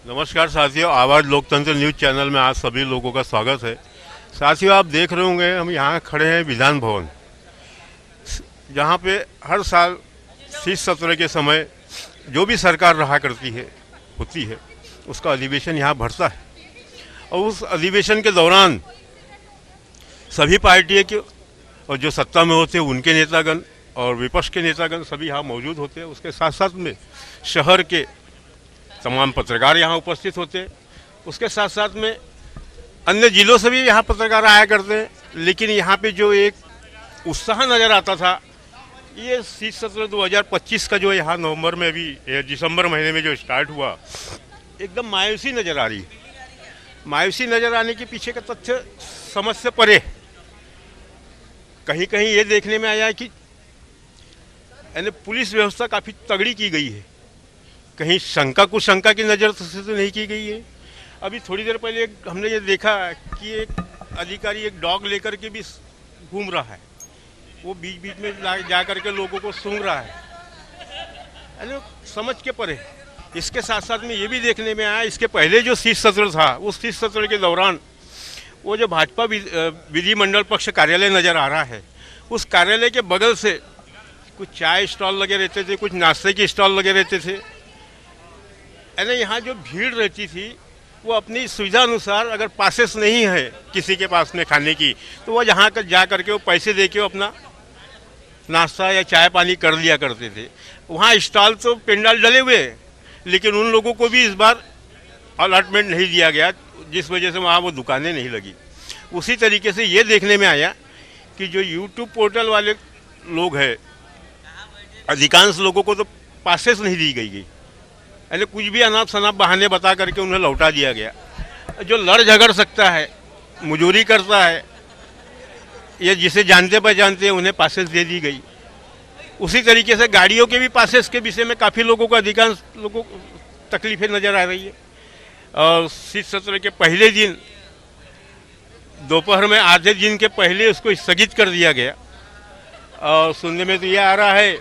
नमस्कार साथियों, आवाज़ लोकतंत्र न्यूज़ चैनल में आज सभी लोगों का स्वागत है। साथियों, आप देख रहे होंगे हम यहाँ खड़े हैं विधान भवन, जहाँ पे हर साल शीत सत्र के समय जो भी सरकार रहा करती है होती है उसका अधिवेशन यहाँ भरता है। और उस अधिवेशन के दौरान सभी पार्टियों के और जो सत्ता में होते हैं उनके नेतागण और विपक्ष के नेतागण सभी यहाँ मौजूद होते हैं। उसके साथ साथ में शहर के तमाम पत्रकार यहाँ उपस्थित होते हैं। उसके साथ साथ में अन्य जिलों से भी यहाँ पत्रकार आया करते हैं। लेकिन यहाँ पे जो एक उत्साह नज़र आता था, ये शीत सत्र 2025 का जो यहाँ नवंबर में अभी दिसंबर महीने में जो स्टार्ट हुआ, एकदम मायूसी नज़र आ रही है। मायूसी नज़र आने के पीछे का तथ्य समझ से परे। कहीं कहीं ये देखने में आया है कि यानी पुलिस व्यवस्था काफ़ी तगड़ी की गई है। कहीं शंका की नज़र से तो नहीं की गई है। अभी थोड़ी देर पहले हमने ये देखा कि एक अधिकारी एक डॉग लेकर के भी घूम रहा है, वो बीच बीच में जा कर के लोगों को सूंघ रहा है, यानी समझ के परे। इसके साथ साथ में ये भी देखने में आया, इसके पहले जो शीत सत्र था उस शीत सत्र के दौरान वो जो भाजपा विधिमंडल पक्ष कार्यालय नज़र आ रहा है, उस कार्यालय के बगल से कुछ चाय स्टॉल लगे रहते थे, कुछ नाश्ते के स्टॉल लगे रहते थे। यानी यहाँ जो भीड़ रहती थी वो अपनी सुविधा अनुसार, अगर पासेस नहीं है किसी के पास में खाने की, तो वह यहाँ कर जा करके वो पैसे दे के वो अपना नाश्ता या चाय पानी कर लिया करते थे। वहाँ स्टॉल तो पेंडाल डले हुए, लेकिन उन लोगों को भी इस बार अलॉटमेंट नहीं दिया गया, जिस वजह से वहाँ वो दुकानें नहीं लगी। उसी तरीके से ये देखने में आया कि जो यूट्यूब पोर्टल वाले लोग हैं, अधिकांश लोगों को तो पासेस नहीं दी गई, यानी कुछ भी अनाप शनाप बहाने बता करके उन्हें लौटा दिया गया। जो लड़ झगड़ सकता है, मजदूरी करता है, या जिसे जानते पहचानते हैं उन्हें पासेस दे दी गई। उसी तरीके से गाड़ियों के भी पासेस के विषय में काफ़ी लोगों को, अधिकांश लोगों को तकलीफें नज़र आ रही है। और शीत सत्र के पहले दिन दोपहर में आधे दिन के पहले उसको स्थगित कर दिया गया। और सुनने में तो यह आ रहा है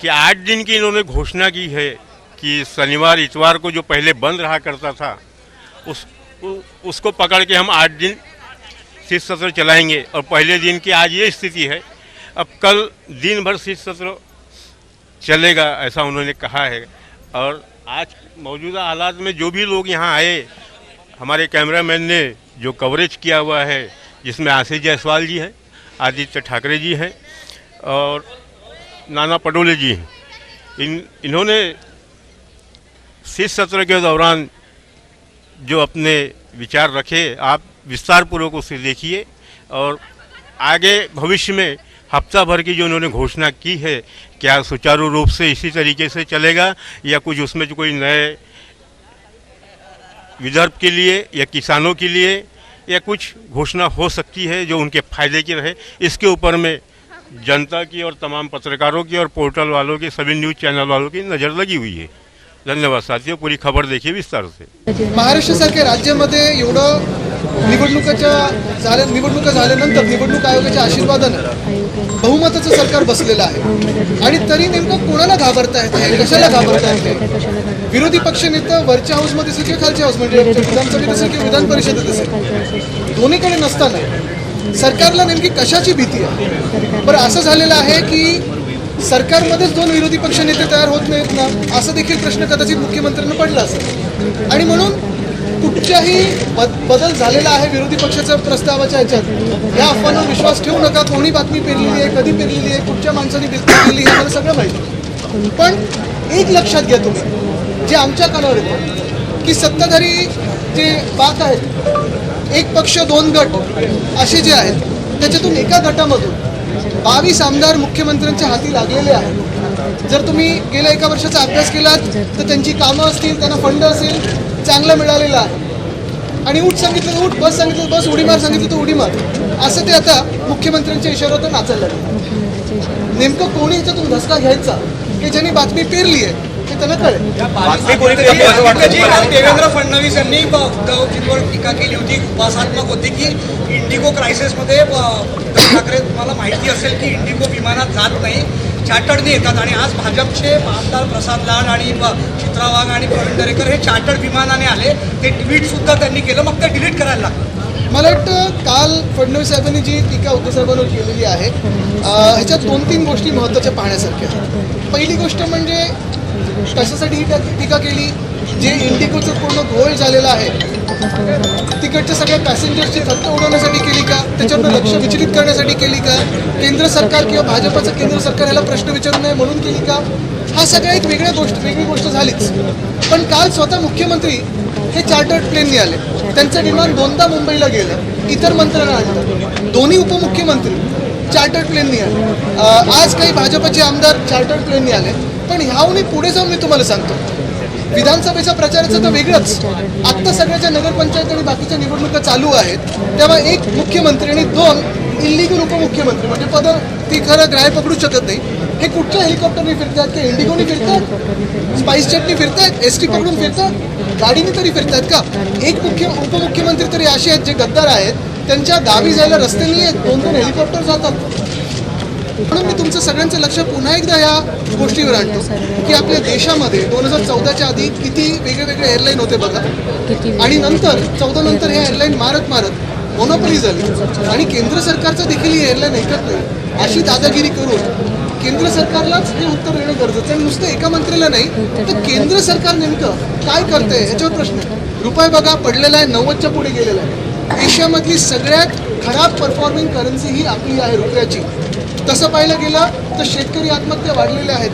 कि 8 दिन की इन्होंने घोषणा की है कि शनिवार इतवार को जो पहले बंद रहा करता था उसको पकड़ के हम 8 दिन शीत सत्र चलाएंगे। और पहले दिन की आज ये स्थिति है, अब कल दिन भर शीत सत्र चलेगा, ऐसा उन्होंने कहा है। और आज मौजूदा हालात में जो भी लोग यहाँ आए, हमारे कैमरामैन ने जो कवरेज किया हुआ है, जिसमें आशीष जायसवाल जी हैं, आदित्य ठाकरे जी हैं और नाना पटोले जी हैं, इन्होंने शीत सत्र के दौरान जो अपने विचार रखे, आप विस्तार पूर्वक उसे देखिए। और आगे भविष्य में हफ्ता भर की जो उन्होंने घोषणा की है, क्या सुचारू रूप से इसी तरीके से चलेगा या कुछ उसमें जो कोई नए विदर्भ के लिए या किसानों के लिए या कुछ घोषणा हो सकती है जो उनके फायदे की रहे, इसके ऊपर में जनता की और तमाम पत्रकारों की और पोर्टल वालों की, सभी न्यूज़ चॅनल वालों की नज़र लगी हुई है। धन्यवाद साथियों, पूरी खबर देखिए विस्तार से। महाराष्ट्रासारख्या राज्यामध्ये एवढं निवडणुका झाल्यानंतर निवडणूक आयोगाच्या आशीर्वादानं बहुमताचं सरकार बसलेलं आहे आणि तरी नेमकं कोणाला घाबरतायत, कशाला घाबरतायत? विरोधी पक्षनेता वरच्या हाऊसमध्ये असेल किंवा खालच्या हाऊस, म्हणजे विधानसभेत असेल किंवा विधान परिषदेत असेल, दोन्हीकडे नसताना सरकारला नेमकी कशाची भीती आहे? बरं, असं झालेलं आहे की सरकारमध्येच 2 विरोधी पक्ष नेते तयार होत नाहीत ना, असं देखील प्रश्न कदाचित मुख्यमंत्र्यांना पडला असेल। आणि म्हणून कुठच्याही बदल झालेला आहे विरोधी पक्षाच्या प्रस्तावाच्या ह्याच्यात, या अफवांवर विश्वास ठेवू नका। कोणी बातमी पेरलेली आहे, कधी पेरलेली आहे, कुठच्या माणसाने पेरलेली आहे, मला सगळं माहिती। पण एक लक्षात घ्या तुम्ही, जे आमच्या कानावर येतं की सत्ताधारी जे बाक आहेत, एक पक्ष 2 गट असे जे आहेत, त्याच्यातून एका गटामधून 22 आमदार मुख्यमंत्र्यांच्या हाती लागलेले आहेत। जर तुम्ही गेल्या 1 वर्षाचा अभ्यास केलात तर त्यांची कामं असतील, त्यांना फंड असेल, चांगला मिळालेला आहे। आणि उठ सांगितलं तर उठ, बस सांगितलं बस, उडी मार सांगितलं तर उडी मार, असं ते आता मुख्यमंत्र्यांच्या इशाऱ्यावर नाचायला लागले। नेमकं कोणी याच्यातून धसका घ्यायचा की ज्यांनी बातमी पेरली आहे ते त्यांना कळेल। देवेंद्र फडणवीस यांनी उद्धवजींवर टीका केली होती, उपासात्मक होती की इंडिगो क्रायसिसमध्ये उद्धव ठाकरे, तुम्हाला माहिती असेल की इंडिगो विमानात जात नाही, चार्टर्डने येतात आणि आज भाजपचे आमदार प्रसाद लाड आणि चित्रा वाघ आणि प्रवीण दरेकर हे चार्टर्ड विमानाने आले. ते ट्विटसुद्धा त्यांनी केलं, मग ते डिलीट करायला लागलं. मला वाटतं काल फडणवीस साहेबांनी जी टीका उद्धव साहेबांवर केलेली आहे ह्याच्यात 2-3 गोष्टी महत्त्वाच्या पाहण्यासारख्या आहेत. पहिली गोष्ट म्हणजे कशासाठी ही टीका केली, जे इंडिगोचं पूर्ण घोळ झालेला आहे तिकडच्या सगळ्या पॅसेंजर्सची थट्टा उडवण्यासाठी केली का, त्याच्यावर लक्ष विचलित करण्यासाठी केली का, केंद्र सरकार किंवा भाजपचं केंद्र सरकार ह्याला प्रश्न विचारू नये म्हणून केली का, हा सगळा एक वेगळी गोष्ट झालीच. पण काल स्वतः मुख्यमंत्री हे चार्टर्ड प्लेनने आले, त्यांचं विमान 2दा मुंबईला गेलं, इतर मंत्र्यांना आणलं, दोन्ही उपमुख्यमंत्री चार्टर्ड प्लेनने आले. आज काही भाजपचे आमदार चार्टर्ड प्लेनने आले. पण ह्याहूनही पुढे जाऊन मी तुम्हाला सांगतो, विधानसभेच्या प्रचाराचं तर वेगळंच, आत्ता सगळ्याच्या नगरपंचायत आणि बाकीच्या निवडणुका चालू आहेत, तेव्हा एक मुख्यमंत्री आणि 2 इल्लिगल उपमुख्यमंत्री म्हणजे पद ती खरं ग्राह्य पकडू शकत नाही. हे कुठच्या हेलिकॉप्टरने फिरतात, की इंडिगोनी फिरतात, स्पाइस जेटनी फिरतात, एस टी पकडून फिरतात, गाडीने तरी फिरतात का? एक उपमुख्यमंत्री तरी असे आहेत जे गद्दार आहेत, त्यांच्या गावी जायला रस्ते नाही आहेत, 2-2 हेलिकॉप्टर जातात. म्हणून मी तुमचं सगळ्यांचं लक्ष पुन्हा एकदा या गोष्टीवर आणतो की आपल्या देशामध्ये 2014च्या आधी किती वेगळे एअरलाईन होते बघा, आणि नंतर 14 नंतर हे एअरलाईन मारत मोनोपली झाली आणि केंद्र सरकारचं देखील ही एअरलाईन ऐकत नाही. अशी दादागिरी करून केंद्र सरकारलाच हे उत्तर देणं गरजेचं आहे. नुसतं एका मंत्र्याला नाही, तर केंद्र सरकार नेमकं काय करतंय ह्याच्यावर प्रश्न आहे. रुपये बघा पडलेला आहे, 90च्या पुढे गेलेला आहे. एशियामधली सगळ्यात खराब परफॉर्मिंग करन्सी ही आपली आहे रुपयाची. तसं पाहायला गेलं तर शेतकरी आत्महत्या वाढलेल्या आहेत.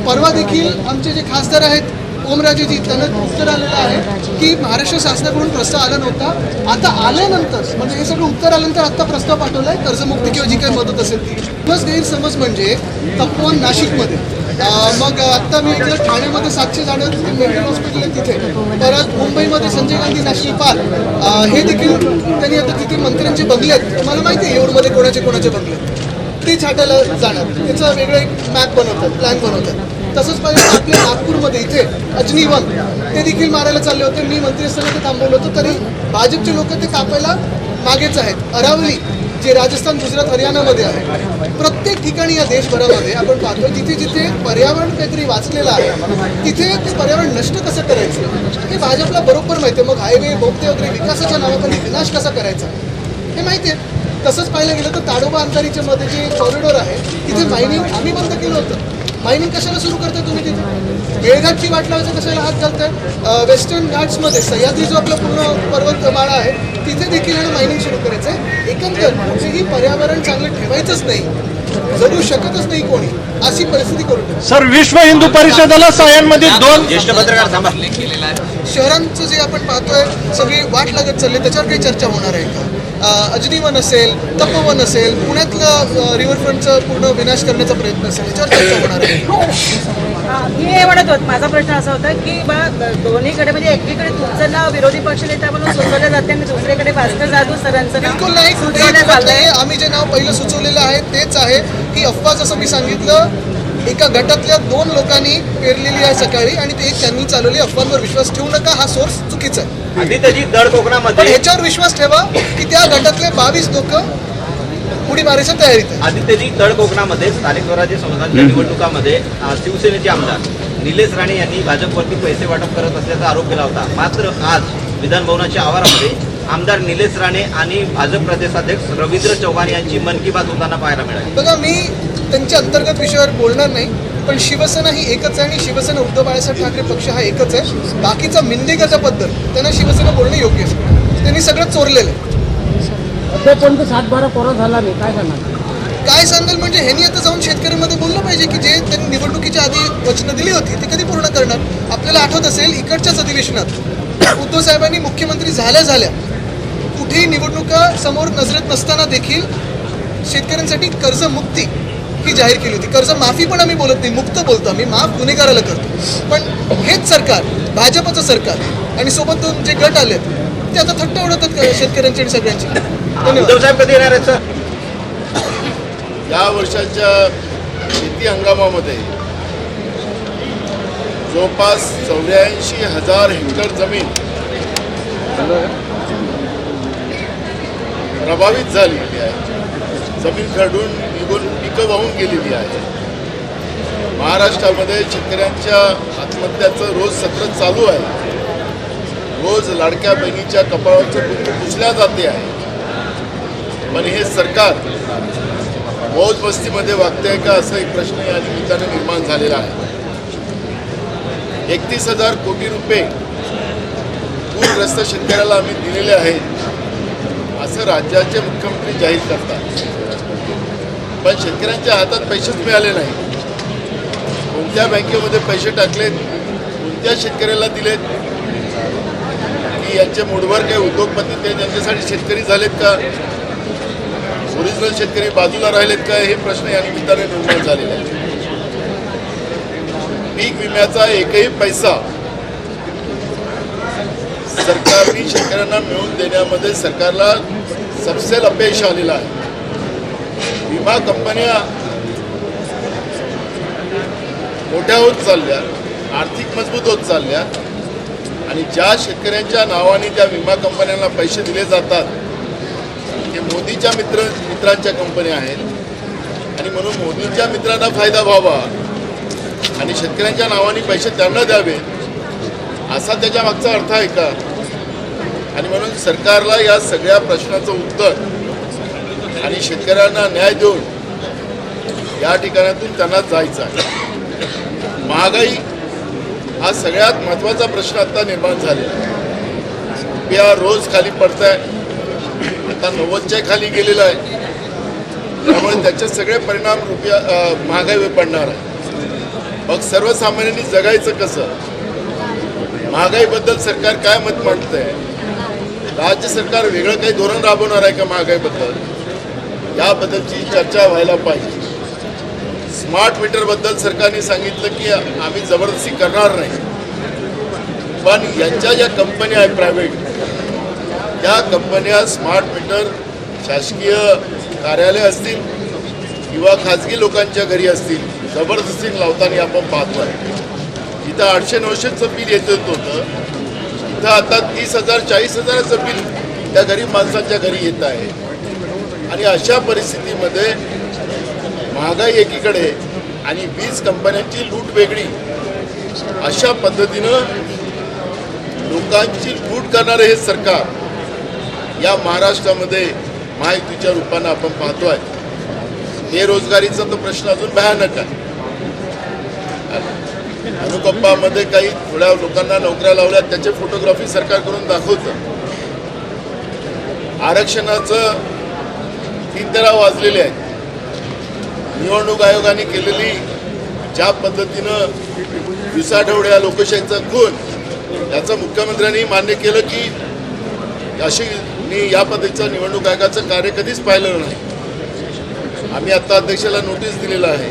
परवा देखील आमचे जे खासदार आहेत ओमराजेजी, त्यांना उत्तर आलेलं आहे की महाराष्ट्र शासनाकडून प्रस्ताव आला नव्हता, आता आल्यानंतर म्हणजे हे सगळं उत्तर आल्यानंतर आता प्रस्ताव पाठवला आहे कर्जमुक्ती किंवा जी काही मदत असेल ती. प्लस गैरसमज म्हणजे तपोवन नाशिकमध्ये, मग आत्ता मी इकडे ठाण्यामध्ये 700 झाडं मेंटल हॉस्पिटल आहे तिथे, परत मुंबईमध्ये संजय गांधी नॅशनल पार्क हे देखील त्यांनी आता तिथे मंत्र्यांचे बंगले आहेत. मला माहिती आहे येऊरमध्ये कोणाचे बंगले आहेत, ते छाटायला जाणार, त्याचा वेगळं एक मॅप बनवतात, प्लॅन बनवतात. तसंच पाहिजे आपल्या नागपूरमध्ये इथे अजनीवन ते देखील मारायला चालले होते. मी मंत्री असताना ते थांबवलं होतं, तरी भाजपचे लोक ते कापायला मागेच आहेत. अरावली जे राजस्थान, गुजरात, हरियाणामध्ये आहे, प्रत्येक ठिकाणी या देशभरामध्ये आपण पाहतोय जिथे जिथे पर्यावरण काहीतरी वाचलेलं आहे तिथे ते पर्यावरण नष्ट कसं करायचं हे भाजपला बरोबर माहिती आहे. मग हायवे बोगदे वगैरे विकासाच्या नावाखाली विनाश कसा करायचा हे माहिती आहे. तसंच पाहायला गेलं तर ताडोबा अंधारीच्या मध्ये जे कॉरिडॉर आहे तिथे मायनिंग आम्ही बंद केलं होतं. मायनिंग कशाला सुरू करताय तुम्ही तिथे? मेळघाटची वाट लावायचं कशाला हात घालताय? वेस्टर्न घाट्समध्ये सह्याद्री जो आपला पूर्ण पर्वतमाळा आहे तिथे देखील मायनिंग सुरू करायचं आहे. एकंदर कुठेही पर्यावरण चांगलं ठेवायचंच नाही, जगू शकतच नाही कोणी, अशी परिस्थिती करून. सर, विश्व हिंदू परिषदेला सायांमध्ये 2 ज्येष्ठ पत्रकार थांबा. शहरांचं जे आपण पाहतोय सगळी वाट लागत चालली, त्याच्यावर काही चर्चा होणार आहे का? अजनीवन असेल, तपोवन असेल, पुण्यातलं रिव्हरफ्रंटचा पूर्ण विनाश करण्याचा प्रयत्न असेल, याच्यावर चर्चा होणार आहे. मी हे म्हणत होत, माझा प्रश्न असा होता की बा दोन्हीकडे म्हणजे एकीकडे तुमचं नाव विरोधी पक्षनेता म्हणून सुचवलं जाते आणि दुसरीकडे भास्कर जाधव सरांचं नाव बिलकुल नाही. सुचवलं चाललंय. आम्ही जे नाव पहिलं सुचवलेलं आहे तेच आहे. ही अफवा जसं मी सांगितलं एका गटातल्या 2 लोकांनी पेरलेली आहे सकाळी आणि ते एक त्यांनी चालवली. अफवांवर विश्वास ठेवू नका, हा सोर्स चुकीचा आहे. आदित्यजी दड पण कोकणामध्ये ह्याच्यावर विश्वास ठेवा की त्या गटातले 22 लोक उडी मारायच्या तयारीत आहे. आदित्यजी दड कोकणामध्ये स्थानिक स्वराज्य संस्थांच्या निवडणुकामध्ये शिवसेनेचे आमदार निलेश राणे यांनी भाजपवरती पैसे वाटप करत असल्याचा आरोप केला होता. मात्र आज विधानभवनाच्या आवारामध्ये आमदार निलेश राणे आणि भाजप प्रदेशाध्यक्ष रवींद्र चव्हाण यांची मन की बात होताना पाहायला मिळाली. बघा, मी त्यांच्या अंतर्गत विषयावर बोलणार नाही, पण शिवसेना ही एकच आहे आणि शिवसेना उद्धव बाळासाहेब ठाकरे पक्ष हा एकच आहे. बाकीचा मिंदेगजाबद्दल त्यांना शिवसेना बोलणं योग्य आहे. त्यांनी सगळं चोरलेलं आहे. अद्यापर्यंत 7-12 कोरा झाला नाही, काय करणार? काय सांगाल म्हणजे ह्यांनी आता जाऊन शेतकऱ्यांमध्ये बोललं पाहिजे की जे त्यांनी निवडणुकीच्या आधी वचनं दिली होती ती कधी पूर्ण करणार. आपल्याला आठवत असेल इकडच्याच अधिवेशनात उद्धव साहेबांनी मुख्यमंत्री झाल्या कुठेही निवडणुका समोर नजरेत नसताना देखील शेतकऱ्यांसाठी कर्जमुक्ती ही जाहीर केली होती. कर्ज माफी पण आम्ही बोलत नाही, मुक्त बोलतो आम्ही, माफ गुन्हेगाराला करतो. पण हेच सरकार, भाजपचं सरकार आणि सोबत 2 जे गट आलेत ते आता थट्ट उडवतात शेतकऱ्यांची आणि सगळ्यांची. उद्धव साहेब कधी येणार आहेत सर? या वर्षाच्या शेती हंगामामध्ये जवळपास 84,000 हेक्टर जमीन प्रभावित झालेली आहे. जमीन खरडून निघून पिकं वाहून गेलेली आहे. महाराष्ट्रामध्ये शेतकऱ्यांच्या आत्महत्याचं रोज सत्र चालू आहे. रोज लाडक्या बहिणीच्या कपाळाचं कुंकू पुसल्या जाते आहे. पण हे सरकार मौज मस्तीमध्ये वागते का, असा एक प्रश्न या निमित्तानं निर्माण झालेला आहे. 31,000 कोटी रुपये पूरग्रस्त शेतकऱ्याला आम्ही दिलेले आहेत असं राज्याचे मुख्यमंत्री जाहीर करतात. पण शेतकऱ्यांच्या हातात पैसेच मिळाले नाही. कोणत्या बँकेमध्ये पैसे टाकलेत, कोणत्या शेतकऱ्याला दिलेत, की यांचे मूडवर काही उद्योगपती ते त्यांच्यासाठी शेतकरी झालेत का, ओरिजिनल शेतकरी बाजूला राहिलेत का, हे प्रश्न या निमित्ताने निर्माण झालेले आहेत. पीक विम्याचा एकही पैसा सरकारने शेतकऱ्यांना मिळवून देण्यामध्ये सरकारला सबसेल अपयश आलेला आहे. विमा कंपन्या मोठ्या होत चालल्या, आर्थिक मजबूत होत चालल्या आणि ज्या शेतकऱ्यांच्या नावाने त्या विमा कंपन्यांना पैसे दिले जातात ते मोदीच्या मित्रांच्या कंपन्या आहेत आणि म्हणून मोदींच्या मित्रांना फायदा व्हावा आणि शेतकऱ्यांच्या नावाने पैसे त्यांना द्यावे असा त्याच्या मागचा अर्थ आहे का? आणि म्हणून सरकारला या सगळ्या प्रश्नाचं उत्तर आणि शेतकऱ्यांना न्याय देऊन या ठिकाणातून त्यांना जायचं आहे. महागाई हा सगळ्यात महत्त्वाचा प्रश्न आता निर्माण झालेला आहे. रुपया रोज खाली पडत आहे, आता 90च्या खाली गेलेला आहे. त्यामुळे त्याचे सगळे परिणाम महागाईवर पडणार आहे. मग सर्वसामान्यांनी जगायचं कसं? महागाईबद्दल सरकार काय मत मांडतंय? राज्य सरकार वेगळं काही धोरण राबवणार आहे का महागाईबद्दल? याबद्दलची चर्चा व्हायला पाहिजे. स्मार्ट मीटरबद्दल सरकारने सांगितलं की आम्ही जबरदस्ती करणार नाही, पण यांच्या ज्या कंपन्या आहेत प्रायव्हेट, त्या कंपन्या स्मार्ट मीटर शासकीय कार्यालय असतील किंवा खाजगी लोकांच्या घरी असतील जबरदस्तीने लावताना आपण पाहतो आहे. जिथं 800-900चं बिल येत होतं तिथं आता 30,000 40,000चं बिल त्या गरीब माणसांच्या घरी येत आहे. आणि अशा परिस्थितीमध्ये महागाई एकीकडे आणि वीज कंपन्यांची लूट वेगळी, अशा पद्धतीनं लोकांची लूट करणारे हे सरकार या महाराष्ट्रामध्ये महायुतीच्या रूपानं आपण पाहतोय. बेरोजगारीचा तो प्रश्न अजून भयानक आहे. अनुकंपामध्ये काही थोड्या लोकांना नोकऱ्या लावल्या त्याचे फोटोग्राफी सरकार करून दाखवतं. आरक्षणाचं 3 तेरा वाजलेले आहेत. निवडणूक आयोगाने केलेली ज्या पद्धतीनं दिवसाढवळ्या लोकशाहीचा खून याचं मुख्यमंत्र्यांनी मान्य केलं की अशी मी या पद्धतीचं निवडणूक आयोगाचं कार्य कधीच पाहिलं नाही. आम्ही आता अध्यक्षाला नोटीस दिलेलं आहे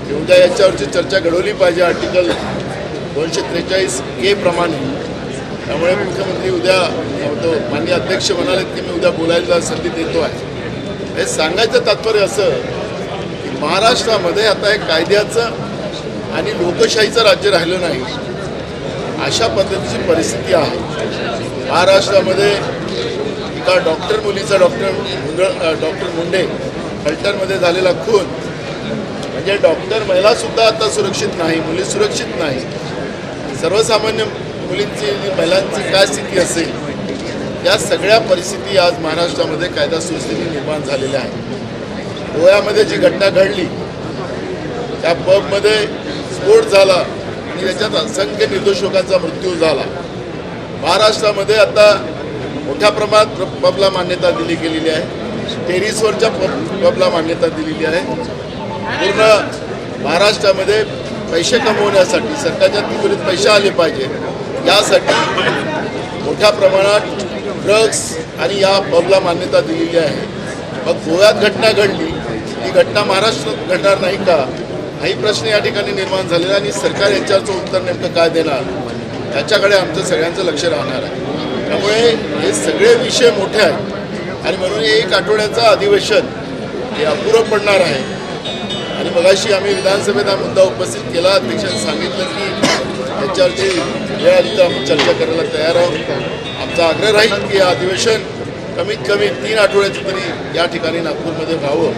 की उद्या याच्यावरची चर्चा घडवली पाहिजे आर्टिकल 243A प्रमाणे. त्यामुळे मुख्यमंत्री उद्या माननीय अध्यक्ष म्हणालेत की मी उद्या बोलायला संधी देतो आहे. हे सांगायचं तात्पर्य असं की महाराष्ट्रामध्ये आता हे कायद्याचं आणि लोकशाहीचं राज्य राहिलं नाही, अशा पद्धतीची परिस्थिती आहे. महाराष्ट्रामध्ये एका डॉक्टर मुलीचा डॉक्टर मुंडे फलटणमध्ये झालेला खून म्हणजे डॉक्टर महिलासुद्धा आता सुरक्षित नाही, मुली सुरक्षित नाही. सर्वसामान्य मुलींची महिलांची काय स्थिती असेल, या सगळ्या परिस्थिती आज महाराष्ट्रामध्ये कायदा सुस्थिती निर्माण झालेल्या आहे. गोव्यामध्ये जी घटना घडली त्या पबमध्ये स्फोट झाला आणि त्याच्यात असंख्य निर्दोष लोकांचा मृत्यू झाला. महाराष्ट्रामध्ये आता मोठ्या प्रमाणात पबला मान्यता दिली गेलेली आहे. टेरिसवरच्या पबला मान्यता दिलेली आहे. पूर्ण महाराष्ट्रामध्ये पैसे कमवण्यासाठी सरकारच्या तिजोरीत पैसे आले पाहिजे यासाठी मोठ्या प्रमाणात ड्रग्स आणि या पबला मान्यता दिलेली आहे. मग गोव्यात घटना घडली, ही घटना महाराष्ट्रात घडणार नाही का, हाही प्रश्न या ठिकाणी निर्माण झालेला आणि सरकार याच्यावरचं उत्तर नेमकं काय देणार याच्याकडे आमचं सगळ्यांचं लक्ष राहणार आहे. त्यामुळे हे सगळे विषय मोठे आहेत आणि म्हणून 1 आठवड्याचं अधिवेशन हे अपुरं पडणार आहे. आणि मगाशी आम्ही विधानसभेत हा मुद्दा उपस्थित केला. अध्यक्षांनी सांगितलं की याच्यावरची वेळ आली तर आम्ही चर्चा करायला तयार आहोत. आमचा आग्रह राहील की हे अधिवेशन कमीत कमी 3 आठवड्याचं तरी या ठिकाणी नागपूरमध्ये व्हावं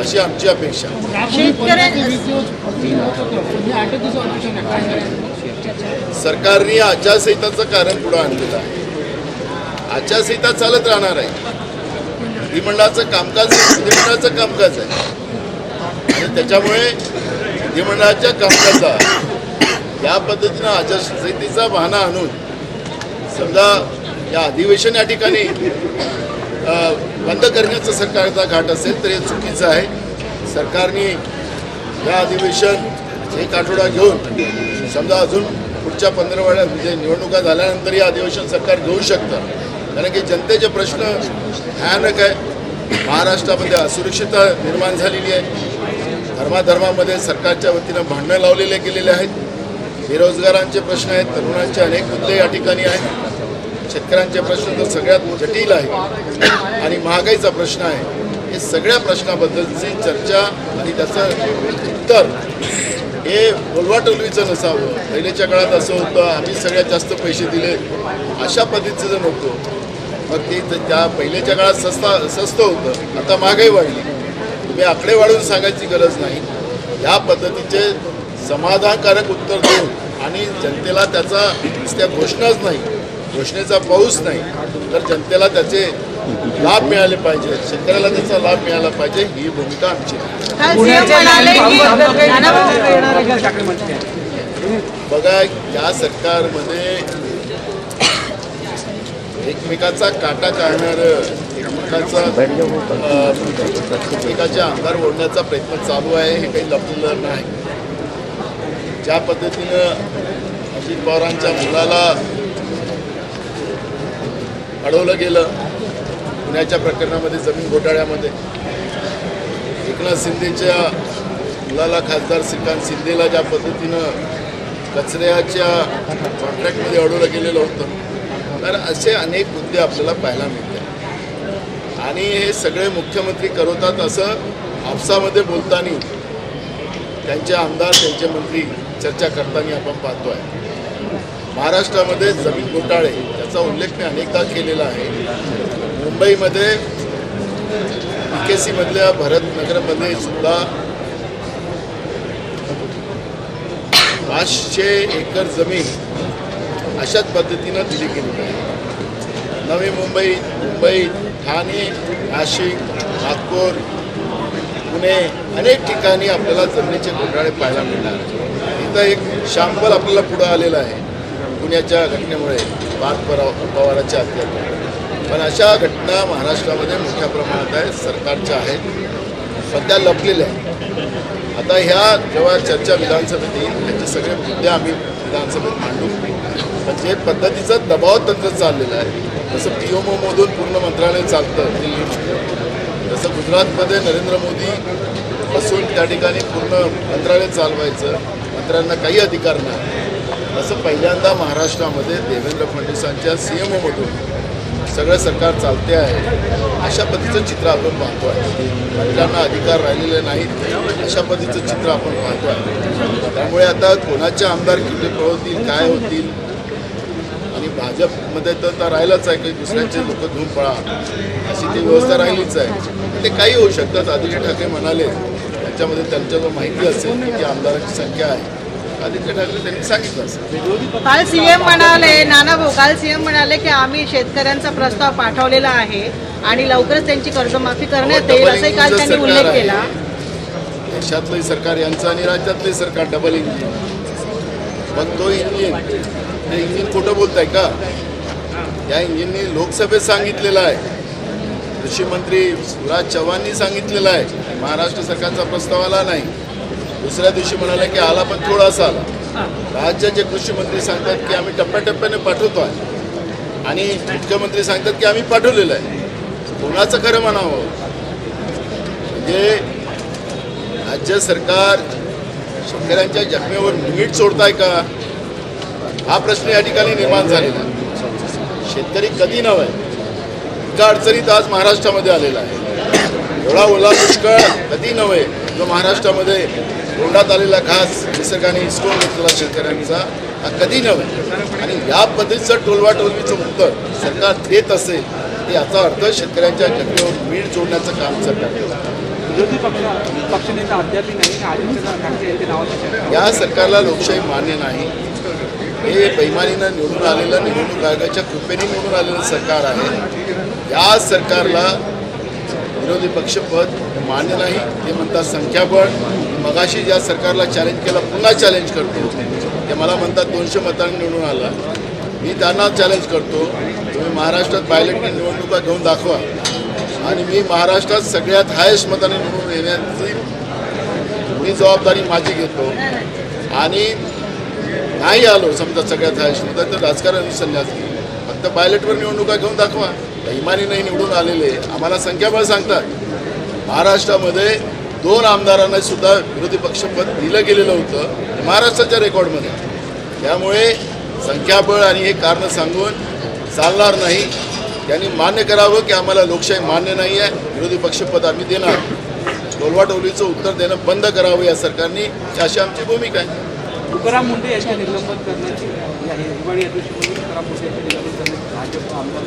अशी आमची अपेक्षा आहे. सरकारने आचारसंहिताचं कारण पुढे आणलेलं आहे. आचारसंहिता चालत राहणार आहे. विधिमंडळाचं कामकाज विधिमंडळाचं कामकाज आहे आणि त्याच्यामुळे विधिमंडळाच्या कामकाजा या पद्धतीनं आचारसंहितेचा बहाणा आणून समजा या अधिवेशन या ठिकाणी बंद करण्याचा सरकारचा घाट असेल तर हे चुकीचं आहे. सरकारने या अधिवेशन एक आठवडा घेऊन समजा अजून पुढच्या 15 म्हणजे निवडणुका झाल्यानंतर हे अधिवेशन सरकार घेऊ शकतं. कारण की जनतेचे प्रश्न भयानक आहे. महाराष्ट्रामध्ये असुरक्षितता निर्माण झालेली आहे. धर्माधर्मामध्ये सरकारच्या वतीनं भांडणं लावलेले गेलेले आहेत. बेरोजगारांचे प्रश्न आहेत. तरुणांचे अनेक मुद्दे या ठिकाणी आहेत. शेतकऱ्यांचे प्रश्न तर सगळ्यात जटिल आहे आणि महागाईचा प्रश्न आहे. हे सगळ्या प्रश्नाबद्दलची चर्चा आणि त्याचं उत्तर हे बोलवाटोलवीचं नसावं. पहिल्याच्या काळात असं होतं आम्ही सगळ्यात जास्त पैसे दिले अशा पद्धतीचं जर नको. मग ते त्या पहिल्याच्या काळात स्वस्त होतं. आता महागाई वाढली. तुम्ही आकडे वाढवून सांगायची गरज नाही. या पद्धतीचे समाधानकारक उत्तर देऊन आणि जनतेला त्याचा नुसत्या घोषणाच नाही, घोषणेचा पाऊस नाही तर जनतेला त्याचे लाभ मिळाले पाहिजे, शेतकऱ्याला त्याचा लाभ मिळाला पाहिजे ही भूमिका आमची आहे. काल सीएम म्हणाले की बघा या सरकारमध्ये एकमेकाचा काटा काढणारं एकमेकाचे आमदार ओढण्याचा प्रयत्न चालू आहे. हे काही लपलेलं नाही. ज्या पद्धतीनं अजित पवारांच्या मुलाला अडवलं गेलं पुण्याच्या प्रकरणामध्ये जमीन घोटाळ्यामध्ये, एकनाथ शिंदेच्या मुलाला खासदार श्रीकांत शिंदेला ज्या पद्धतीनं कचऱ्याच्या कॉन्ट्रॅक्टमध्ये अडवलं गेलेलं होतं, तर असे अनेक मुद्दे आपल्याला पाहायला मिळतात. आणि हे सगळे मुख्यमंत्री करवतात असं आपसामध्ये बोलताना त्यांचे आमदार त्यांचे मंत्री चर्चा करताना आपण पाहतो आहे. महाराष्ट्रामध्ये जमीन घोटाळे त्याचा उल्लेख मी अनेकदा केलेला आहे. मुंबईमध्ये PKC मधल्या भरतनगरमध्ये सुद्धा 500 एकर जमीन अशाच पद्धतीनं दिली गेली आहे. नवी मुंबई, मुंबई, ठाणे, नाशिक, नागपूर, पुणे अनेक ठिकाणी आपल्याला जमिनीचे घोटाळे पाहायला मिळणार. इथं एक शॅम्पल आपल्याला पुढं आलेलं आहे पुण्याच्या घटनेमुळे पार्थ पवाराच्या हत्येमुळे. पण अशा घटना महाराष्ट्रामध्ये मोठ्या प्रमाणात आहेत, सरकारच्या आहेत, सध्या लपलेल्या आहेत. आता ह्या जेव्हा चर्चा विधानसभेत येईल त्याचे सगळे मुद्दे आम्ही विधानसभेत मांडू. पण जे पद्धतीचं दबाव तंत्र चाललेलं आहे जसं PMOमधून पूर्ण मंत्रालय चालतं दिल्ली, तसं गुजरातमध्ये नरेंद्र मोदी असून त्या ठिकाणी पूर्ण मंत्रालय चालवायचं, मंत्र्यांना काही अधिकार नाही, असं पहिल्यांदा महाराष्ट्रामध्ये देवेंद्र फडणवीसांच्या CMOमधून सगळं सरकार चालते आहे. अशा पद्धतीचं चित्र आपण पाहतो आहे. मंत्र्यांना अधिकार राहिलेले नाहीत अशा पद्धतीचं चित्र आपण पाहतो आहे. त्यामुळे आता कोणाचे आमदार किती पळवतील, काय होतील, आणि भाजपमध्ये तर राहिलंच आहे, काही दुसऱ्यांचे लोक धुवून पळा अशी ती व्यवस्था राहिलीच आहे. ते काही होऊ शकतात. आदित्य ठाकरे म्हणाले त्याच्यामध्ये त्यांच्याजवळ माहिती असेल की आमदारांची संख्या आहे. आदित्य ठाकरे त्यांनी सांगितलं असेल. काल सीएम म्हणाले, नानाभाऊ काल सीएम म्हणाले की आम्ही शेतकऱ्यांचा प्रस्ताव पाठवलेला आहे आणि लवकरच त्यांची कर्जमाफी करण्यात येईल असंही काल त्यांनी उल्लेख केला. देशातलंही सरकार यांचं आणि राज्यातलंही सरकार डबल इंजिन. पण तो इंजिन ते इंजिन खोटं बोलत आहे का? या इंजिननी लोकसभेत सांगितलेलं आहे, कृषी मंत्री शिवराज चव्हाणांनी सांगितलेलं आहे महाराष्ट्र सरकारचा प्रस्ताव आला नाही. दुसऱ्या दिवशी म्हणाले की आला पण थोडासा आला. राज्याचे कृषी मंत्री सांगतात की आम्ही टप्प्याटप्प्याने पाठवतो आहे आणि मुख्यमंत्री सांगतात की आम्ही पाठवलेलं आहे. कोणाचं खरं म्हणावं? म्हणजे राज्य सरकार शेतकऱ्यांच्या जखमेवर मीठ सोडताय का हा प्रश्न या ठिकाणी निर्माण झालेला आहे. शेतकरी कधी नव्हे इतका अडचणीत आज महाराष्ट्रामध्ये आलेला आहे. एवढा ओला दुष्काळ कधी नव्हे जो महाराष्ट्रामध्ये तोंडात आलेला घास निसर्गाने हिसकून घेतलेला शेतकऱ्यांचा हा कधी नव्हे. आणि या पद्धतीचं टोलवाटोलवीचं उत्तर सरकार देत असेल तर याचा अर्थ शेतकऱ्यांच्या जखमेवर मीठ जोडण्याचं काम सरकार करतं. विरोधी पक्षनेता अद्यापही नाही आदित्य ठाकरे यांच्या नावाचं या सरकारला लोकशाही मान्य नाही. हे बैमानीनं निवडून आलेलं निवडणूक आयोगाच्या कृपेने निवडून आलेलं सरकार आहे. या सरकारला विरोधी पक्षपद मान्य नाही. ते म्हणतात संख्याबळ. मगाशी ज्या सरकारला चॅलेंज केला पुन्हा चॅलेंज करतो. ते मला म्हणतात 200 मतांनी निवडून आला. मी त्यांना चॅलेंज करतो, तुम्ही महाराष्ट्रात पायलटने निवडणुका घेऊन दाखवा आणि मी महाराष्ट्रात सगळ्यात हायेस्ट मताने निवडून येण्याची मी जबाबदारी माझी घेतो. आणि नाही आलो समजा सगळ्यात हायेस्ट मतात तर राजकारण संन्यास घेईल. फक्त पायलटवर निवडणुका घेऊन दाखवा. इमानी नाही निवडून आलेले आम्हाला संख्याबळ सांगतात. महाराष्ट्रामध्ये 2 आमदारांना सुद्धा विरोधी पक्षपद दिलं गेलेलं होतं महाराष्ट्राच्या रेकॉर्डमध्ये. त्यामुळे संख्याबळ आणि हे कारणं सांगून चालणार नाही. त्यांनी मान्य करावं की आम्हाला लोकशाही मान्य नाही आहे, विरोधी पक्षपद आम्ही देणार. टोलवाटोलीचं उत्तर देणं बंद करावं या सरकारने, अशी आमची भूमिका आहे. तुकाराम मुंडे यांच्या निलंबन करण्याची हिवाळी या दिवशी तुकाराम मुंडे यांच्या निलंबन करण्याची भाजप आमदार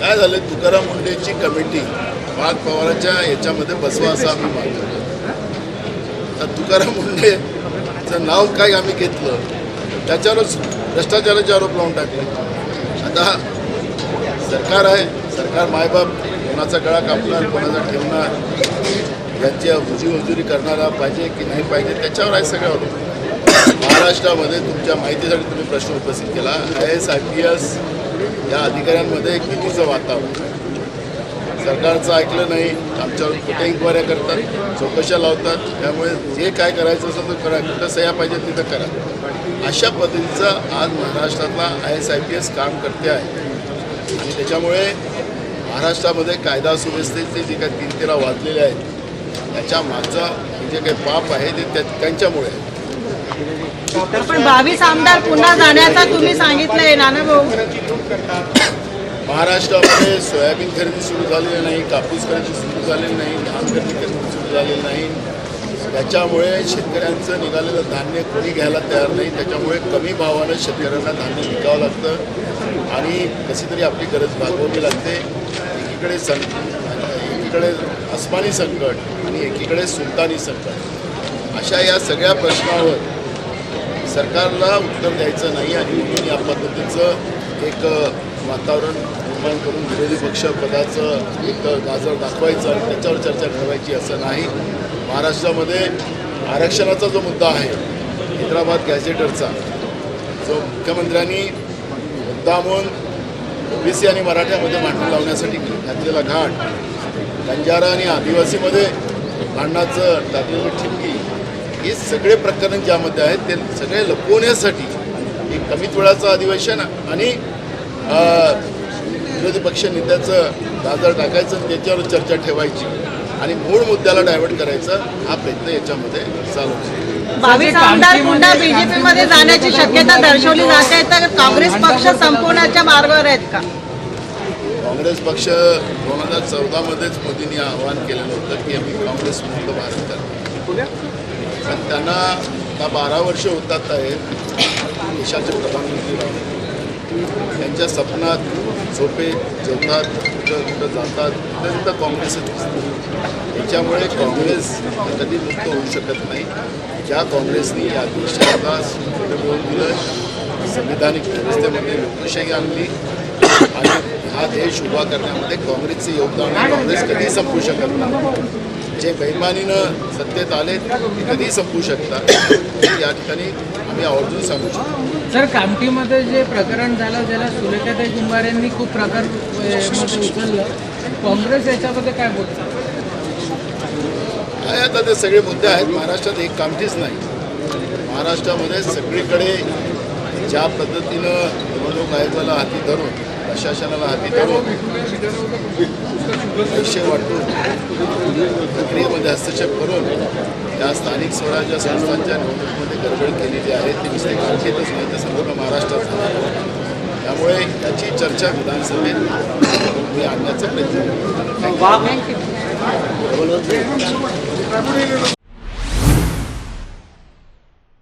काय झालं, तुकाराम मुंडेची कमिटी पार्थ पवारांच्या याच्यामध्ये बसवा असं आम्ही मागतो. तर तुकाराम मुंडेचं नाव काय आम्ही घेतलं त्याच्यावरच भ्रष्टाचाराचे आरोप लावून टाकले. आता सरकार आहे, सरकार मायबाप कोणाचा गळा कापणार कोणाचा ठेवणार यांची उजीमजुरी करणारा पाहिजे की नाही पाहिजे त्याच्यावर आहे सगळ्यावर. महाराष्ट्रामध्ये तुमच्या माहितीसाठी तुम्ही प्रश्न उपस्थित केला. IAS IPS या अधिकाऱ्यांमध्ये भीतीचं वातावरण. सरकारचं ऐकलं नाही, आमच्यावर कुठे इन्क्वायऱ्या करतात, चौकशा लावतात. त्यामुळे जे काय करायचं असेल तर करा, कुठं सह्या पाहिजे तिथं करा. अशा पद्धतीचं आज महाराष्ट्रातला IAS IPS काम करते आहे. आणि त्याच्यामुळे महाराष्ट्रामध्ये कायदा सुव्यवस्थेचे जे काही 3-13 वाजलेले आहेत त्याच्या मागचं जे काही पाप आहे ते त्यांच्यामुळे आहे. पण 22 आमदार पुन्हा जाण्याचा तुम्ही सांगितलंय नानाभाऊ. महाराष्ट्रामध्ये सोयाबीन खरेदी सुरू झालेली नाही, कापूस खरेदी सुरू झालेली नाही, धान खरेदी सुरू झालेली नाही. त्याच्यामुळे शेतकऱ्यांचं निघालेलं धान्य कोणी घ्यायला तयार नाही. त्याच्यामुळे कमी भावानं शेतकऱ्यांना धान्य विकावं लागतं आणि कशी तरी आपली गरज भागवावी लागते. एकीकडे अस्मानी संकट आणि एकीकडे सुलतानी संकट. अशा या सगळ्या प्रश्नावर सरकारला उत्तर द्यायचं नाही आणि म्हणून या पद्धतीचं एक वातावरण निर्माण करून विरोधी पक्षपदाचं एक गाजर दाखवायचं आणि त्याच्यावर चर्चा ठरवायची असं नाही. महाराष्ट्रामध्ये आरक्षणाचा जो मुद्दा आहे हैदराबाद गॅझेटरचा जो मुख्यमंत्र्यांनी मुद्दामून OBC आणि मराठ्यामध्ये भांडण लावण्यासाठी घातलेला घाट, बंजारा आणि आदिवासीमध्ये भांडणाचं टाकलेलं ठिपकी, हे सगळे प्रकरण ज्यामध्ये आहेत ते सगळे लपवण्यासाठी एक कमीत वेळाचं अधिवेशन आणि विरोधी पक्ष नेत्याचं गाजर टाकायचं त्याच्यावर चर्चा ठेवायची आणि मूळ मुद्द्याला डायव्हर्ट करायचा हा प्रयत्न याच्यामध्ये चालू आहे. 22 आमदार पुन्हा बीजेपीमध्ये जाण्याची शक्यता दर्शवली जाते, तर काँग्रेस पक्ष संपवण्याच्या मार्गावर आहेत का? काँग्रेस पक्ष 2014मध्येच मोदींनी आवाहन केलेलं होतं की आम्ही काँग्रेस मुक्त भारत करतो. पण त्यांना आता 12 वर्ष होतात आहेत देशाचे प्रधानमंत्री राहून. त्यांच्या सपनात झोपे जेवतात, कुठं जातात तिथं काँग्रेसच दिसतं. त्याच्यामुळे काँग्रेस कधी मुक्त होऊ शकत नाही. ज्या काँग्रेसनी या देशाला मिळवून दिलं, संविधानिक व्यवस्थेमध्ये लोकशाही आणली आणि हा देश उभा करण्यामध्ये काँग्रेसचे योगदान काँग्रेस कधी संपू शकत नाही. जे बेईमानीनं सत्तेत आले ते कधी संपू शकतात या ठिकाणी आम्ही आवर्जून सांगू शकतो. सर, कामठीमध्ये जे प्रकरण झालं ज्याला सुलेखाताई कुंभारेंनी खूप प्रकार उचललं, काँग्रेस याच्यामध्ये काय बोलतं? काय आता ते सगळे मुद्दे आहेत. महाराष्ट्रात एक कामठीच नाही, महाराष्ट्रामध्ये सगळीकडे ज्या पद्धतीनं निवडणूक आयोगाला हाती धरून प्रशासनाला हाती धरून पैसे वाटून प्रक्रियेमध्ये हस्तक्षेप करून त्या स्थानिक स्वराज्य संस्थांच्या निवडणुकीमध्ये गडबड केलेली आहे. ती नुसते कामठीतच नाही तर संपूर्ण महाराष्ट्रात झाली. त्यामुळे याची चर्चा विधानसभेत मी आणण्याचा प्रयत्न करतो.